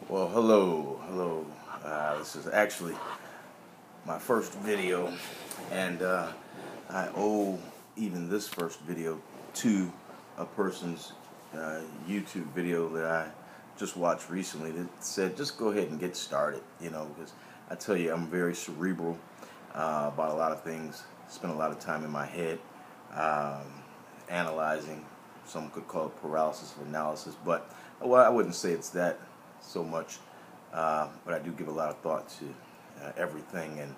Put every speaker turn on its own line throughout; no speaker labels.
Well, hello. This is actually my first video, and I owe even this first video to a person's YouTube video that I just watched recently that said, just go ahead and get started, because I tell you, I'm very cerebral about a lot of things, spend a lot of time in my head analyzing. Some could call it paralysis of analysis, but well, I wouldn't say it's that so much, but I do give a lot of thought to everything and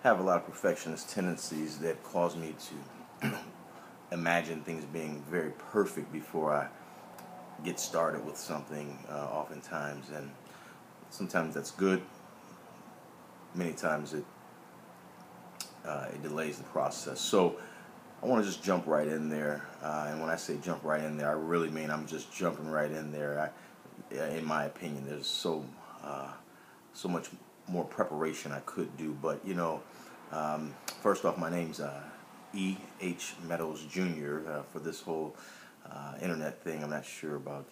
have a lot of perfectionist tendencies that cause me to imagine things being very perfect before I get started with something, oftentimes, and sometimes that's good. Many times it delays the process. So I want to just jump right in there, and when I say jump right in there, I really mean I'm just jumping right in there. In my opinion, there's so much more preparation I could do, but first off, my name's E.H. Meadows Jr. For this whole internet thing. I'm not sure about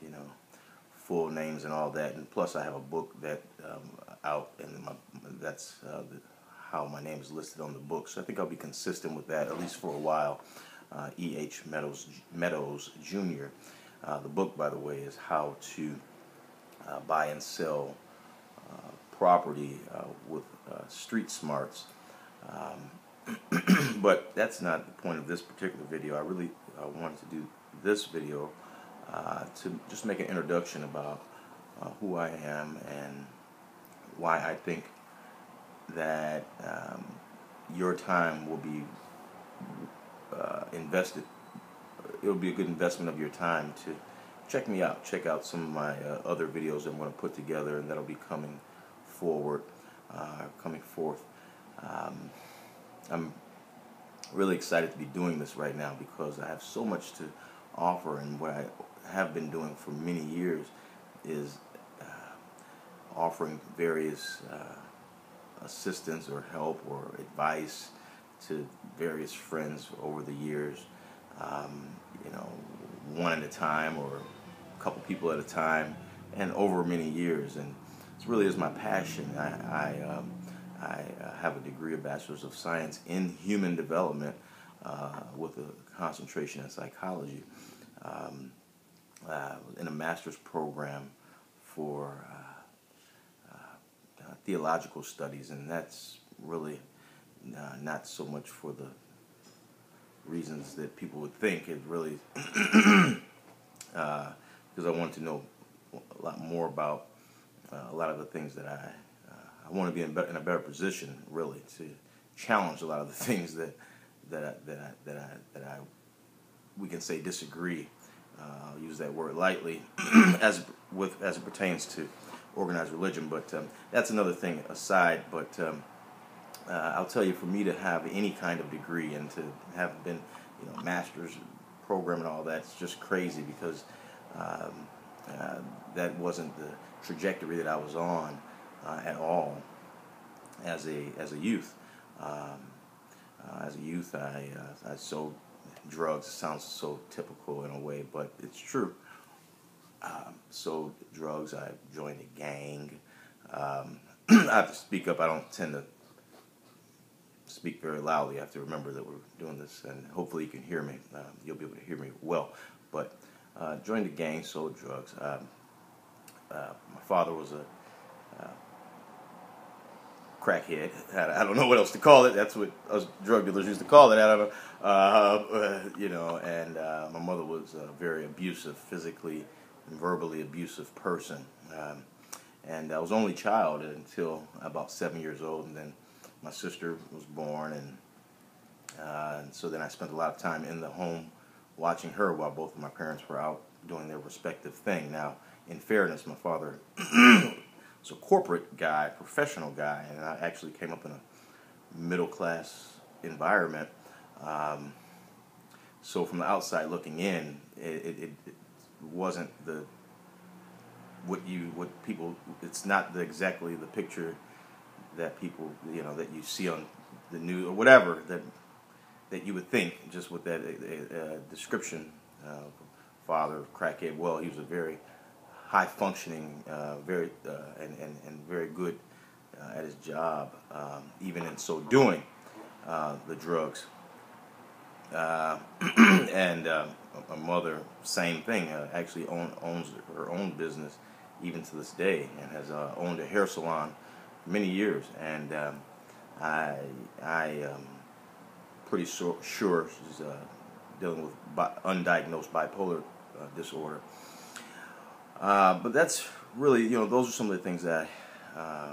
full names and all that, and plus I have a book that out, and that's how my name is listed on the book. So I think I'll be consistent with that at least for a while. E.H. Meadows Jr. The book, by the way, is How to Buy and Sell Property with Street Smarts. But that's not the point of this particular video. I really wanted to do this video to just make an introduction about who I am and why I think that your time will be invested. It'll be a good investment of your time to check me out. Check out some of my other videos I'm going to put together, and that'll be coming forth. I'm really excited to be doing this right now because I have so much to offer, and what I have been doing for many years is offering various assistance or help or advice to various friends over the years, one at a time or a couple people at a time, and over many years. And it really is my passion. I have a degree of Bachelor's of Science in Human Development with a concentration in psychology, in a master's program for theological studies, and that's really not so much for the reasons that people would think. It really because I wanted to know a lot more about a lot of the things that I want to be in a better position, really, to challenge a lot of the things that we can say disagree. I'll use that word lightly, as it pertains to organized religion, but that's another thing aside. But I'll tell you, for me to have any kind of degree and to have been, master's program and all that, it's just crazy because that wasn't the trajectory that I was on at all as a youth. As a youth, I sold drugs. It sounds so typical in a way, but it's true. Sold drugs. I joined a gang. I have to speak up. I don't tend to speak very loudly. I have to remember that we're doing this, and hopefully you can hear me. You'll be able to hear me well. But joined a gang, sold drugs. My father was a crackhead. I don't know what else to call it. That's what us drug dealers used to call it. I don't know. And my mother was a very abusive, physically and verbally abusive person. And I was only child until about 7 years old, and then my sister was born, and so then I spent a lot of time in the home watching her while both of my parents were out doing their respective thing. Now, in fairness, my father was a corporate guy, professional guy, and I actually came up in a middle-class environment. So from the outside looking in, it wasn't what people. It's not exactly the picture that people, that you see on the news or whatever that you would think, just with that description. Father, crackhead. Well, he was a very high functioning, very and very good at his job. Even in so doing, the drugs. And my mother, same thing. Actually owns her own business even to this day, and has owned a hair salon for many years. And I pretty sure she's dealing with undiagnosed bipolar disorder. But that's really, those are some of the things that I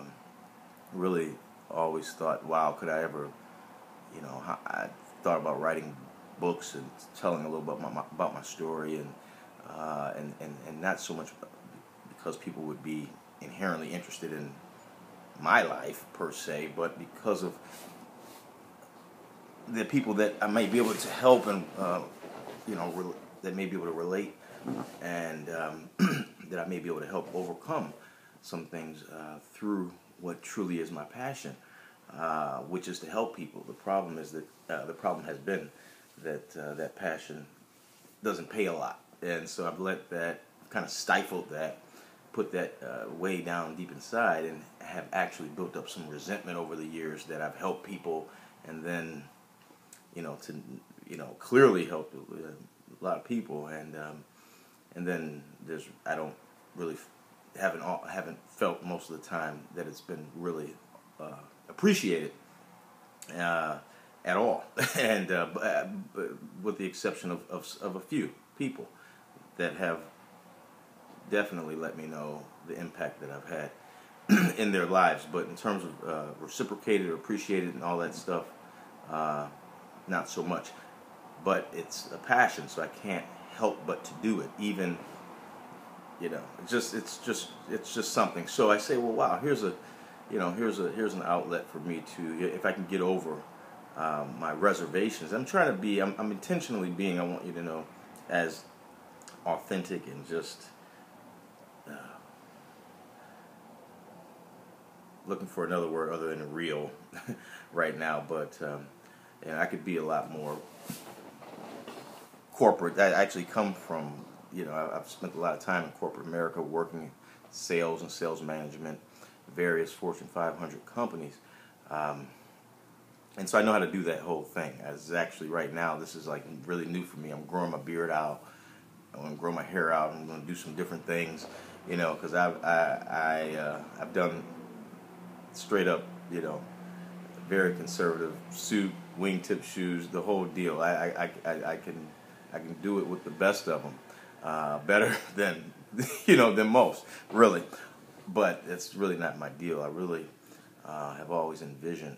really always thought, wow, could I ever, I thought about writing books and telling a little bit about my story, and not so much because people would be inherently interested in my life per se, but because of the people that I may be able to help, and that may be able to relate, and that I may be able to help overcome some things through what truly is my passion, which is to help people. The problem is that the problem has been that that passion doesn't pay a lot, and so I've let that kind of stifled that, put that way down deep inside, and have actually built up some resentment over the years that I've helped people, and then clearly helped a lot of people, and then I don't really haven't felt most of the time that it's been really appreciated at all, and with the exception of a few people that have definitely let me know the impact that I've had in their lives. But in terms of reciprocated or appreciated and all that stuff, not so much. But it's a passion, so I can't help but to do it. Even it's just something. So I say, well, wow, here's an outlet for me to, if I can get over my reservations. I'm intentionally being, I want you to know, as authentic and just looking for another word other than real right now, but I could be a lot more corporate. I actually come from, I've spent a lot of time in corporate America working sales and sales management, various Fortune 500 companies, and so I know how to do that whole thing. As actually right now, this is like really new for me. I'm growing my beard out. I'm going to grow my hair out. I'm going to do some different things, because I've done straight up, very conservative suit, wingtip shoes, the whole deal. I can do it with the best of them, better than than most, really. But it's really not my deal. I really have always envisioned,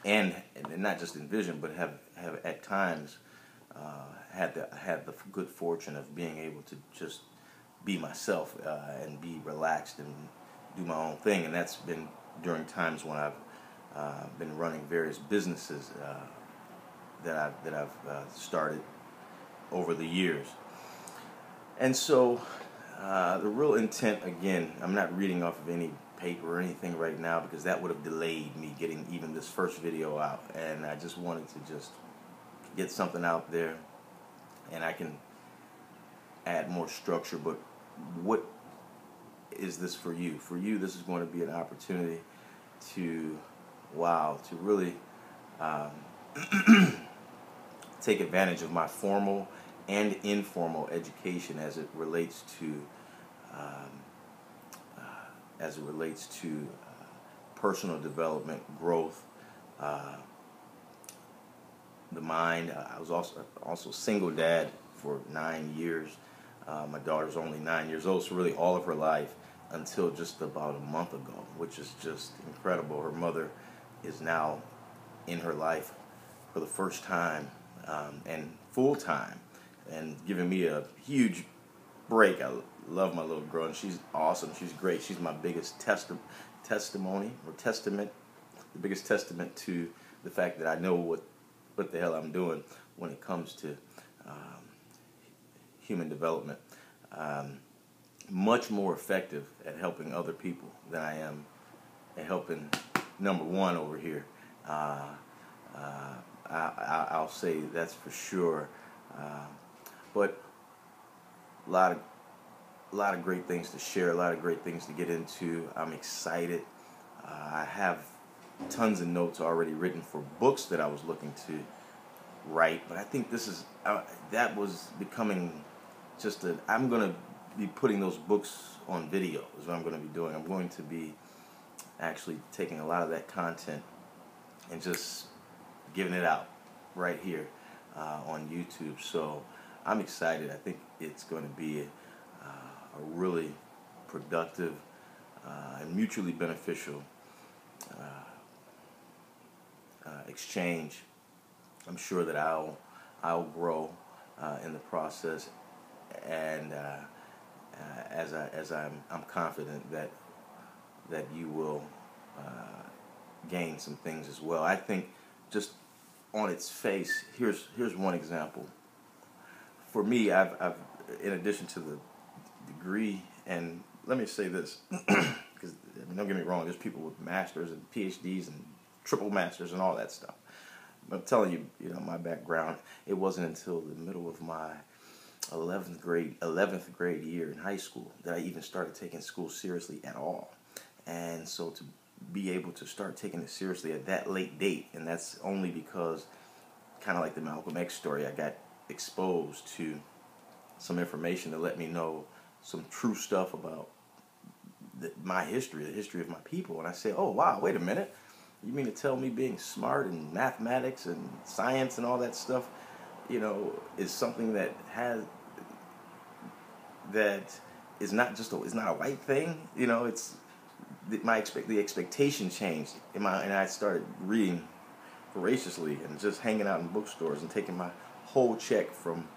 and not just envisioned, but have at times had the good fortune of being able to just be myself and be relaxed and do my own thing, and that's been during times when I've been running various businesses that I've started over the years. And so the real intent, again, I'm not reading off of any paper or anything right now, because that would have delayed me getting even this first video out, and I just wanted to just get something out there, and I can add more structure. But what is this for you? For you, this is going to be an opportunity to really take advantage of my formal and informal education as it relates to personal development, growth, the mind. I was also single dad for 9 years. My daughter's only 9 years old, so really all of her life until just about a month ago, which is just incredible. Her mother is now in her life for the first time, and full time, and giving me a huge break. I love my little girl, and she's awesome. She's great. She's my biggest testimony or testament, the biggest testament to the fact that I know what the hell I'm doing when it comes to human development. Much more effective at helping other people than I am at helping number one over here. I'll say that's for sure. But a lot of a lot of great things to share, a lot of great things to get into. I'm excited. I have tons of notes already written for books that I was looking to write, but I think this is that was becoming just a. I'm going to be putting those books on video. Is what I'm going to be doing. I'm going to be actually taking a lot of that content and just giving it out right here on YouTube. So I'm excited. I think it's going to be a really productive and mutually beneficial exchange. I'm sure that I'll grow in the process, and I'm confident that you will gain some things as well. I think just on its face, here's one example. For me, I've in addition to the degree, and let me say this, because don't get me wrong, there's people with masters and PhDs and triple masters and all that stuff. But I'm telling you, my background, it wasn't until the middle of my 11th grade year in high school that I even started taking school seriously at all. And so to be able to start taking it seriously at that late date, and that's only because, kind of like the Malcolm X story, I got exposed to some information to let me know some true stuff about my history, the history of my people. And I said, oh wow, wait a minute, you mean to tell me being smart in mathematics and science and all that stuff, is something that is not just it's not a white thing. It's the expectation changed, and I started reading voraciously and just hanging out in bookstores and taking my whole check from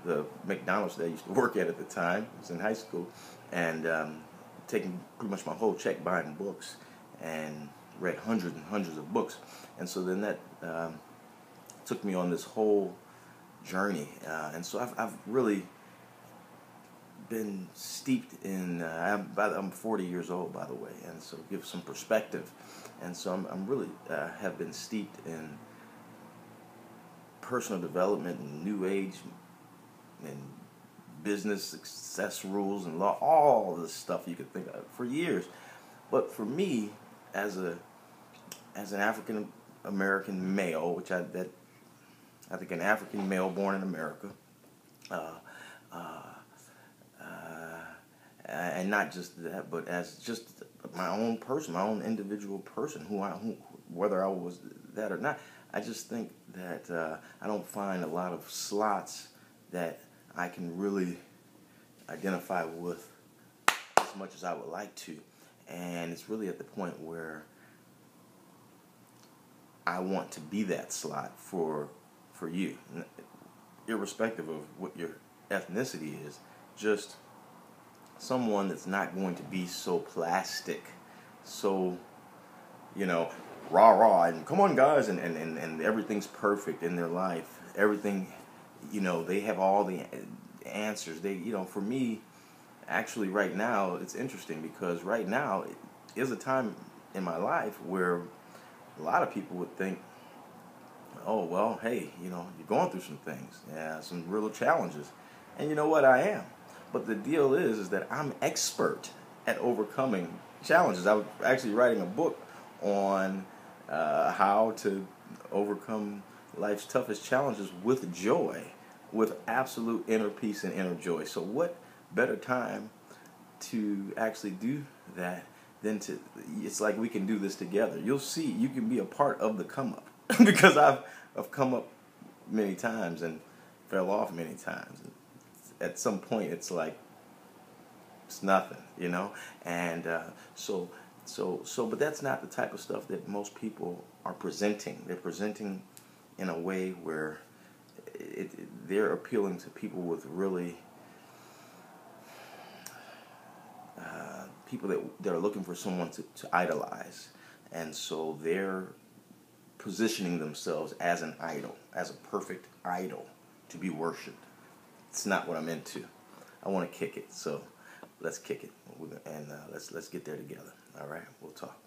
the McDonald's that I used to work at the time. I was in high school, and taking pretty much my whole check buying books, and read hundreds and hundreds of books. And so then that took me on this whole journey, and so I've really been steeped in. I'm 40 years old, by the way, and so give some perspective. And so I'm really have been steeped in personal development and new age and business success rules and law, all this stuff you could think of for years. But for me, as an African American male, which I think an African male born in America, and not just that, but as just my own person, my own individual person, who whether I was that or not, I just think that I don't find a lot of slots that I can really identify with as much as I would like to. And it's really at the point where I want to be that slot for you, irrespective of what your ethnicity is. Just someone that's not going to be so plastic, so rah and come on guys, and everything's perfect in their life. Everything, they have all the answers. For me, actually right now it's interesting, because right now is a time in my life where a lot of people would think, oh well, hey, you're going through some things, some real challenges, and you know what, I am. But the deal is that I'm expert at overcoming challenges. I was actually writing a book on how to overcome life's toughest challenges with joy, with absolute inner peace and inner joy. So what better time to actually do that than it's like we can do this together. You'll see, you can be a part of the come up because I've come up many times and fell off many times. At some point it's like it's nothing, and but that's not the type of stuff that most people are presenting. They're presenting in a way where they're appealing to people with really people that are looking for someone to idolize, and so they're positioning themselves as an idol, as a perfect idol to be worshipped. It's not what I'm into. I want to kick it, so let's kick it, and let's get there together. All right, we'll talk.